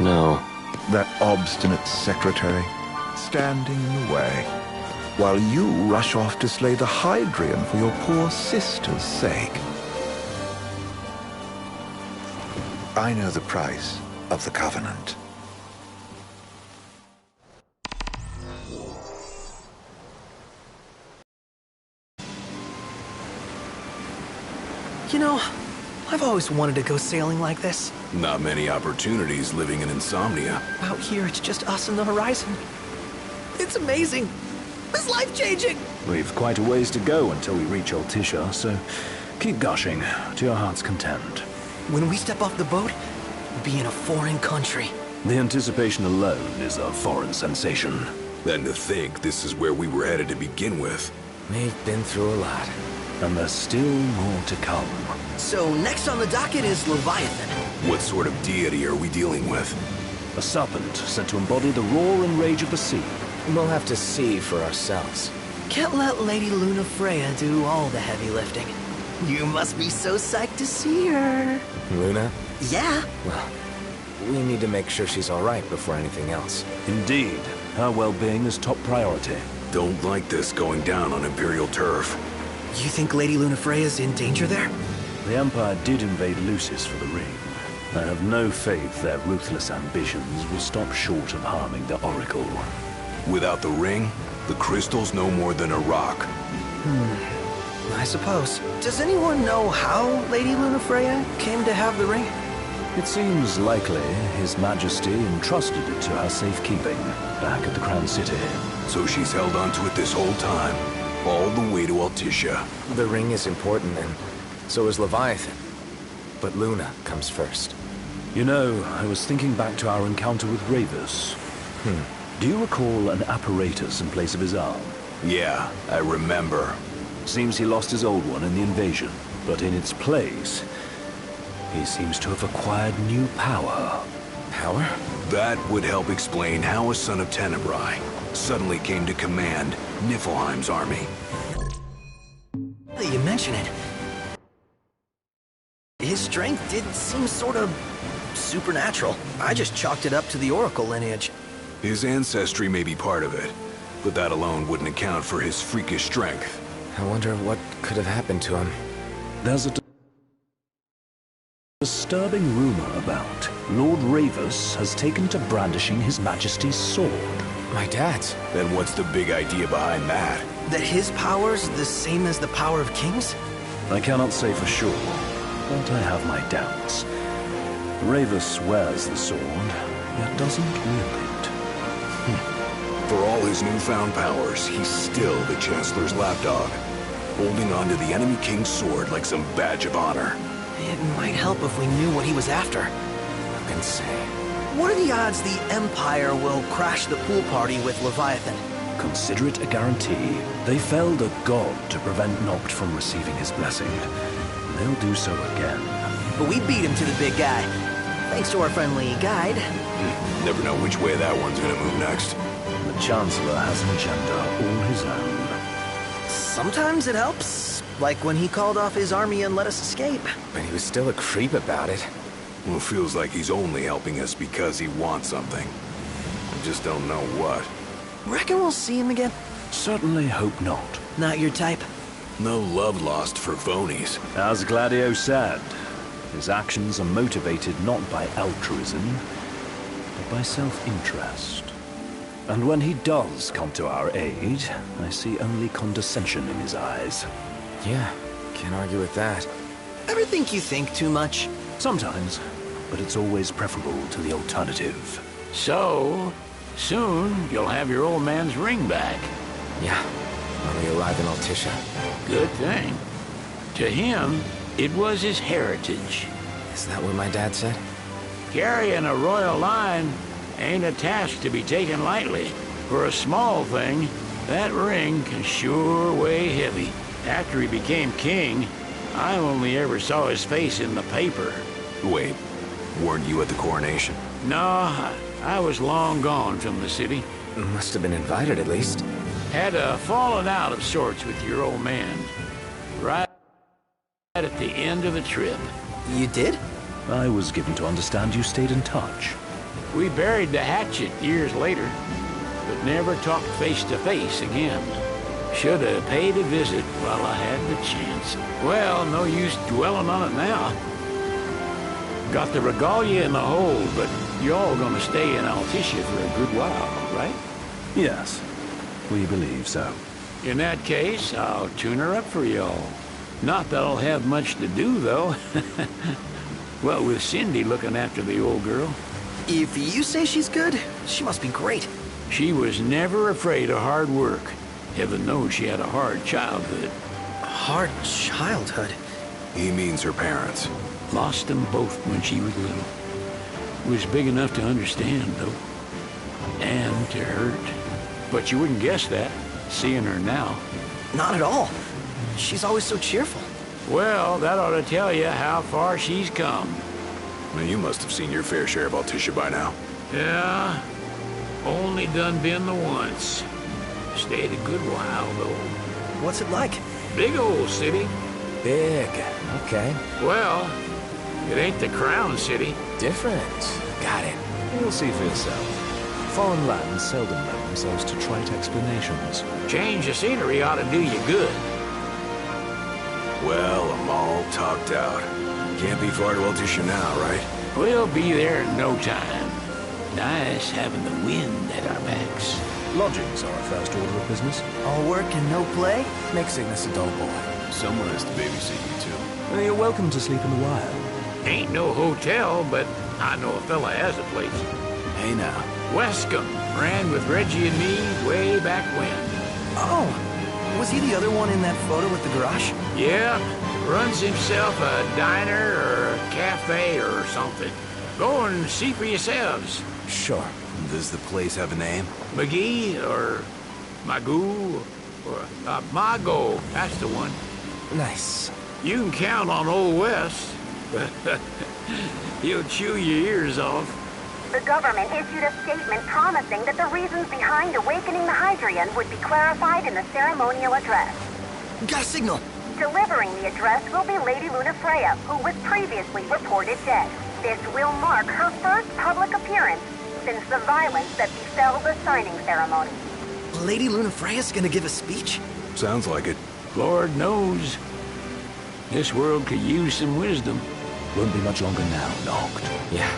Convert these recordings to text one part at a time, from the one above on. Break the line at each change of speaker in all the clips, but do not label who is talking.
No.
That obstinate secretary, standing in the way, while you rush off to slay the Hydrian for your poor sister's sake. I know the price of the Covenant.
You know, I've always wanted to go sailing like this.
Not many opportunities living in insomnia.
Out here, it's just us and the horizon. It's amazing. It's life-changing.
We've quite a ways to go until we reach Altisha, so keep gushing to your heart's content.
When we step off the boat, we'll be in a foreign country.
The anticipation alone is a foreign sensation.
Then to think this is where we were headed to begin with.
We've been through a lot.
And there's still more to come.
So next on the docket is Leviathan.
What sort of deity are we dealing with?
A serpent said to embody the roar and rage of the sea.
We'll have to see for ourselves.
Can't let Lady Luna Freya do all the heavy lifting. You must be so psyched to see her.
Luna?
Yeah.
Well, we need to make sure she's all right before anything else.
Indeed. Her well-being is top priority.
Don't like this going down on Imperial turf.
You think Lady Luna Freya's in danger there?
The Empire did invade Lucis for the ring. I have no faith their ruthless ambitions will stop short of harming the Oracle.
Without the ring, the crystal's no more than a rock.
I suppose. Does anyone know how Lady Luna Freya came to have the ring?
It seems likely His Majesty entrusted it to her safekeeping back at the Crown City.
So she's held onto it this whole time, all the way to Altisha.
The ring is important, and so is Leviathan. But Luna comes first.
You know, I was thinking back to our encounter with Ravus. Do you recall an apparatus in place of his arm?
Yeah, I remember.
Seems he lost his old one in the invasion, but in its place, he seems to have acquired new power.
Power?
That would help explain how a son of Tenebrae suddenly came to command Niflheim's army.
Now that you mention it, his strength did seem sort of supernatural. I just chalked it up to the Oracle lineage.
His ancestry may be part of it, but that alone wouldn't account for his freakish strength.
I wonder what could have happened to him.
There's a disturbing rumor about Lord Ravus has taken to brandishing His Majesty's sword.
My dad's.
Then what's the big idea behind that?
That his power's the same as the power of kings?
I cannot say for sure, but I have my doubts. Ravus wears the sword, yet doesn't wield it.
For all his newfound powers, he's still the Chancellor's lapdog, holding onto the enemy king's sword like some badge of honor.
It might help if we knew what he was after.
Who can say?
What are the odds the Empire will crash the pool party with Leviathan?
Consider it a guarantee. They felled a god to prevent Noct from receiving his blessing. They'll do so again.
But we beat him to the big guy, thanks to our friendly guide.
Never know which way that one's gonna move next.
The Chancellor has an agenda all his own.
Sometimes it helps, like when he called off his army and let us escape.
But he was still a creep about it.
Well, it feels like he's only helping us because he wants something. I just don't know what.
Reckon we'll see him again?
Certainly hope not.
Not your type?
No love lost for phonies.
As Gladio said, his actions are motivated not by altruism, but by self-interest. And when he does come to our aid, I see only condescension in his eyes.
Yeah, can't argue with that.
Ever think you think too much?
Sometimes, but it's always preferable to the alternative.
So, soon you'll have your old man's ring back.
Yeah, when we arrive in Altisha.
Good thing. To him, it was his heritage.
Is that what my dad said?
Carrying a royal line ain't a task to be taken lightly. For a small thing, that ring can sure weigh heavy. After he became king, I only ever saw his face in the paper.
Wait, weren't you at the coronation?
No, I was long gone from the city.
Must have been invited at least.
Had a falling out of sorts with your old man. Right at the end of the trip.
You did?
I was given to understand you stayed in touch.
We buried the hatchet years later, but never talked face to face again. Should have paid a visit while I had the chance. Well, no use dwelling on it now. Got the regalia in the hold, but y'all gonna stay in Altissia for a good while, right?
Yes, we believe so.
In that case, I'll tune her up for y'all. Not that I'll have much to do, though. Well, with Cindy looking after the old girl.
If you say she's good, she must be great.
She was never afraid of hard work. Heaven knows she had a hard childhood.
Hard childhood?
He means her parents.
Lost them both when she was little. Was big enough to understand, though. And to hurt. But you wouldn't guess that, seeing her now.
Not at all. She's always so cheerful.
Well, that ought to tell you how far she's come.
Now, you must have seen your fair share of Altissia by now.
Yeah, only done been the once. Stayed a good while, though.
What's it like?
Big old city.
Big. Okay.
Well, it ain't the crown city.
Different. Got it.
You'll see for yourself. Foreign lands seldom lend themselves to trite explanations.
Change of scenery ought to do you good.
Well, I'm all talked out. Can't be far to Altissia now, right?
We'll be there in no time. Nice having the wind at our backs.
Lodgings are our first order of business.
All work and no play?
Make Cygnus a dull boy.
Someone has to babysit you, too.
You're welcome to sleep in the wild.
Ain't no hotel, but I know a fella has a place.
Hey, now.
Wescombe ran with Reggie and me way back when.
Oh, was he the other one in that photo with the garage?
Yeah, runs himself a diner or a cafe or something. Go and see for yourselves.
Sure.
Does the place have a name?
McGee or Magoo or Mago, that's the one.
Nice.
You can count on Old West. He'll chew your ears off.
The government issued a statement promising that the reasons behind awakening the Hydrian would be clarified in the ceremonial address.
Got a signal.
Delivering the address will be Lady Lunafreya, who was previously reported dead. This will mark her first public appearance since the violence that befell the signing ceremony.
Lady Lunafreya's gonna give a speech?
Sounds like it.
Lord knows. This world could use some wisdom.
Won't be much longer now, Noct.
Yeah.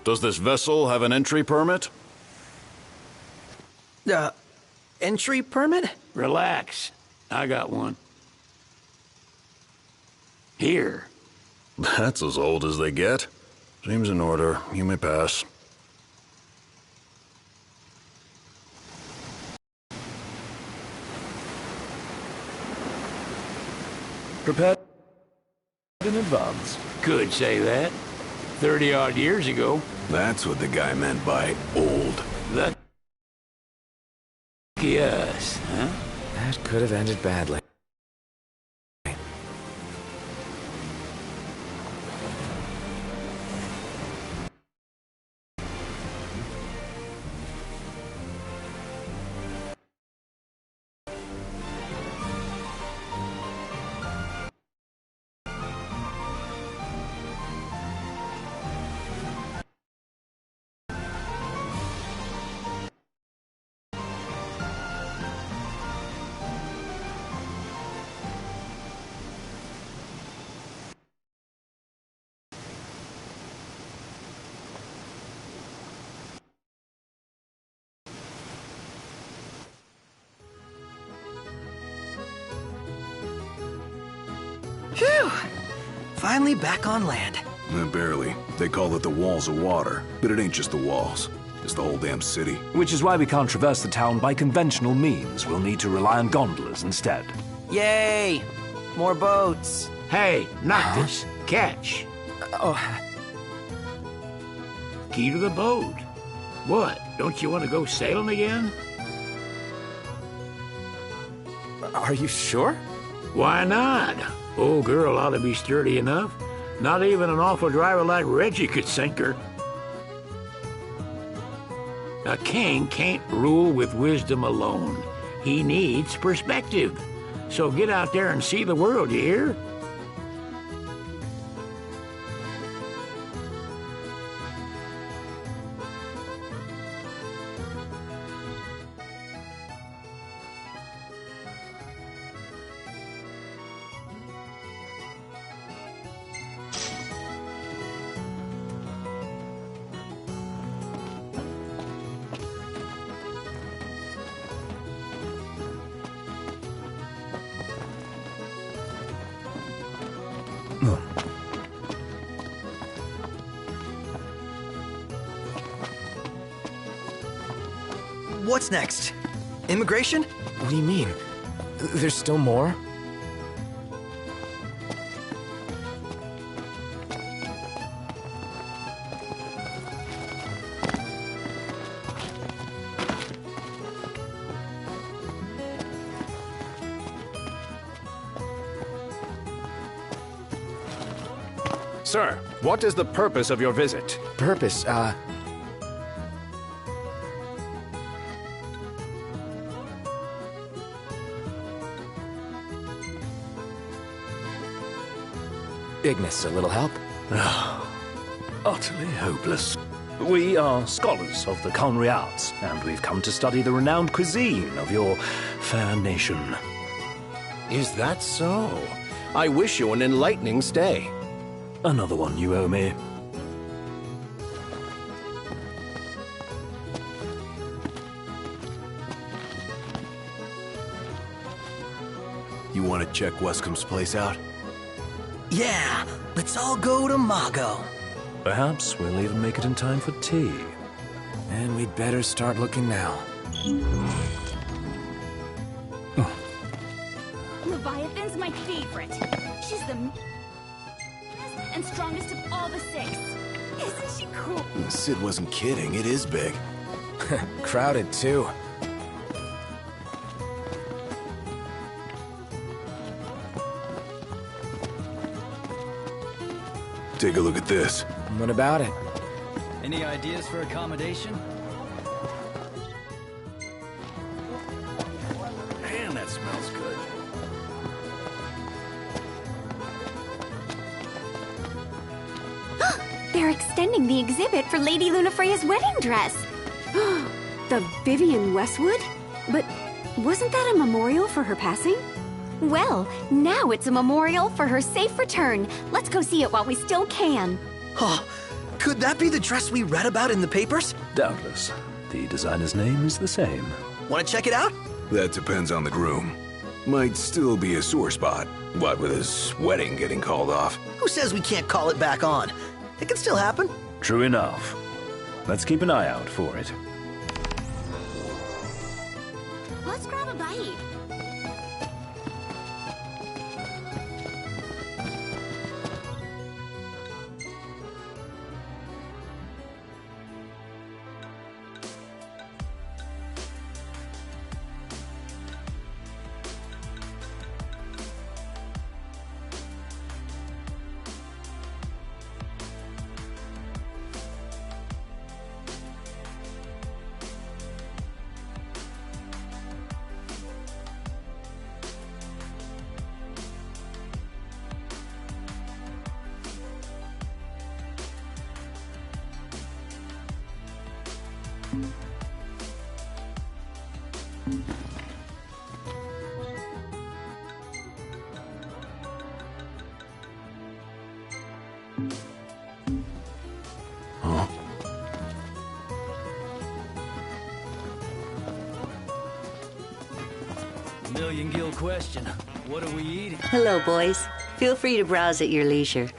Does this vessel have an entry permit?
Entry permit?
Relax. I got one. Here.
That's as old as they get. Seems in order. You may pass.
Prepared in advance.
Could say that. 30-odd years ago.
That's what the guy meant by old.
Lucky us, huh?
That could have ended badly.
Phew! Finally back on land.
Barely. They call it the Walls of Water, but it ain't just the walls. It's the whole damn city.
Which is why we can't traverse the town by conventional means. We'll need to rely on gondolas instead.
Yay! More boats.
Hey, not this. Catch.
Oh,
Key to the boat. What? Don't you want to go sailing again?
Are you sure?
Why not? Old girl ought to be sturdy enough. Not even an awful driver like Reggie could sink her. A king can't rule with wisdom alone. He needs perspective. So get out there and see the world, you hear?
what's next? Immigration?
What do you mean? There's still more?
Sir, what is the purpose of your visit?
Purpose, Ignis, a little help?
Utterly hopeless. We are scholars of the culinary arts, and we've come to study the renowned cuisine of your fair nation.
Is that so? I wish you an enlightening stay.
Another one you owe me.
You want to check Wescom's place out?
Yeah, let's all go to Mago.
Perhaps we'll even make it in time for tea.
And we'd better start looking now.
Leviathan's my favorite. She's the best and strongest of all the six. Isn't she cool?
Sid wasn't kidding. It is big.
Crowded, too.
Take a look at this.
What about it?
Any ideas for accommodation?
Man, that smells good.
They're extending the exhibit for Lady Lunafreya's wedding dress.
The Vivian Westwood? But wasn't that a memorial for her passing?
Well, now it's a memorial for her safe return. Let's go see it while we still can.
Oh, could that be the dress we read about in the papers?
Doubtless. The designer's name is the same.
Want to check it out?
That depends on the groom. Might still be a sore spot. What with his wedding getting called off?
Who says we can't call it back on? It can still happen.
True enough. Let's keep an eye out for it.
Let's grab a bite.
Huh?
Million-gill question. What are we eating?
Hello, boys.
Feel free to browse at your leisure.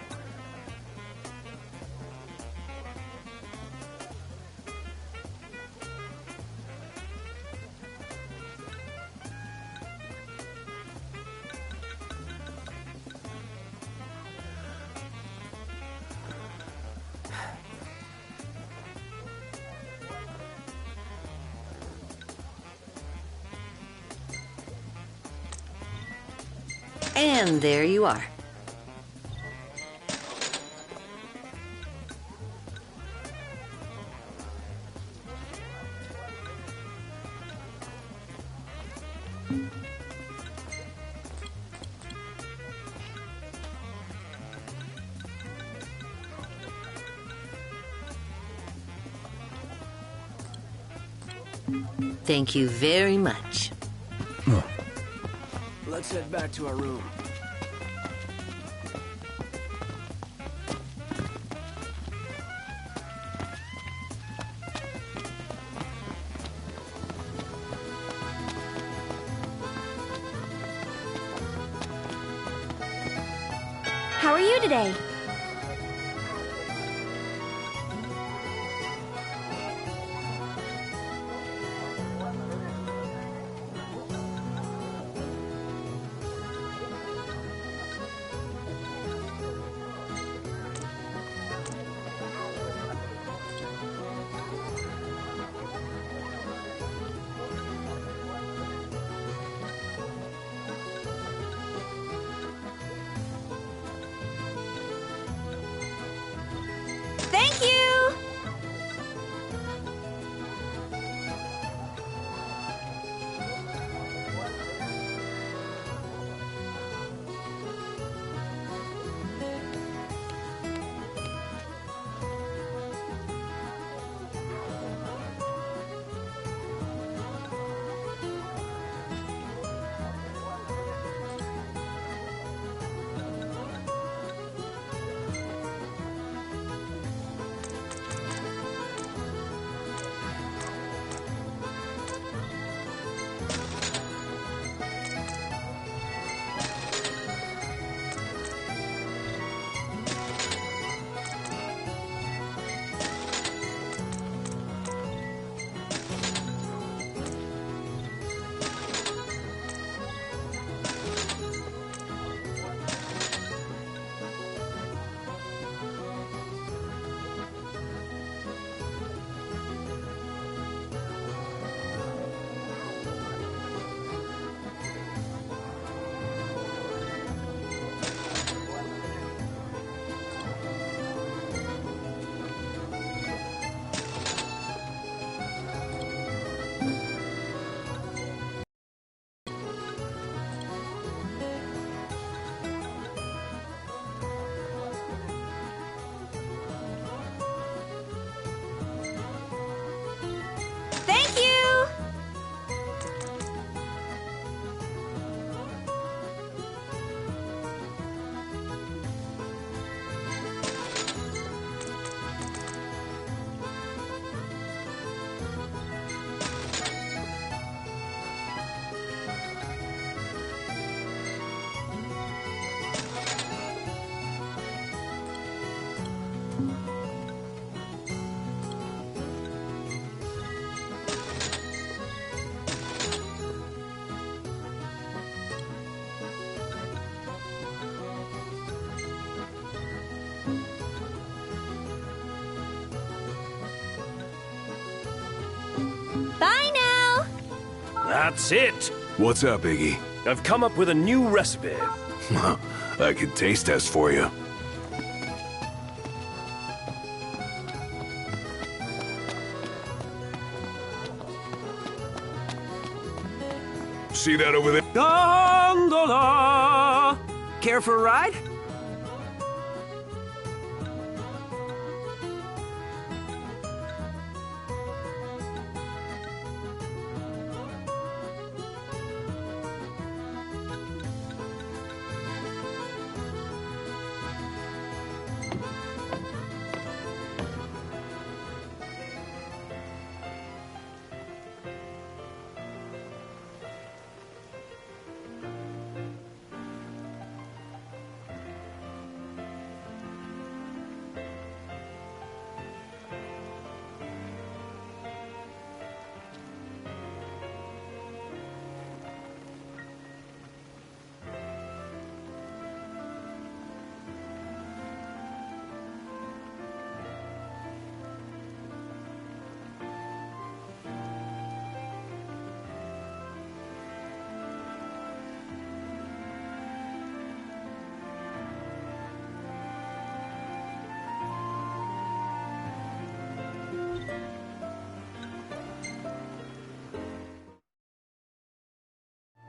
And there you are. Thank you very much.
Let's head back to our room.
How are you today? Thank you! Thank you! Bye now!
That's it!
What's up, Iggy?
I've come up with a new recipe.
I could taste test for you. See that over there?
Gondola! Care for a ride?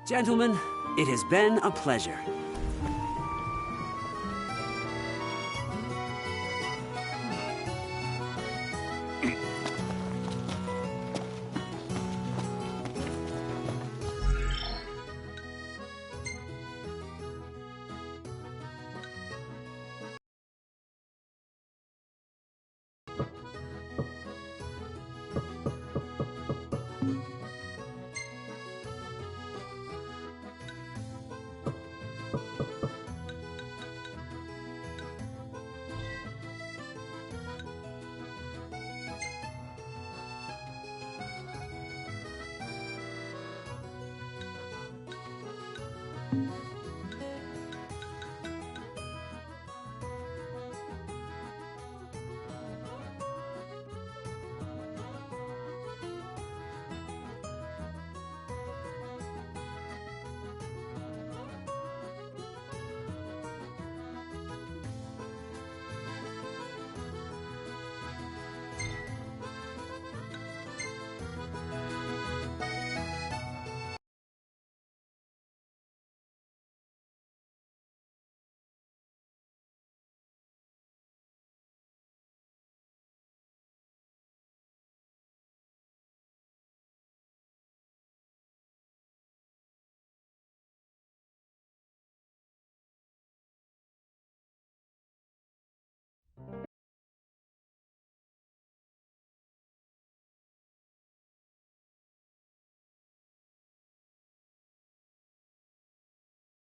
Gentlemen, it has been a pleasure.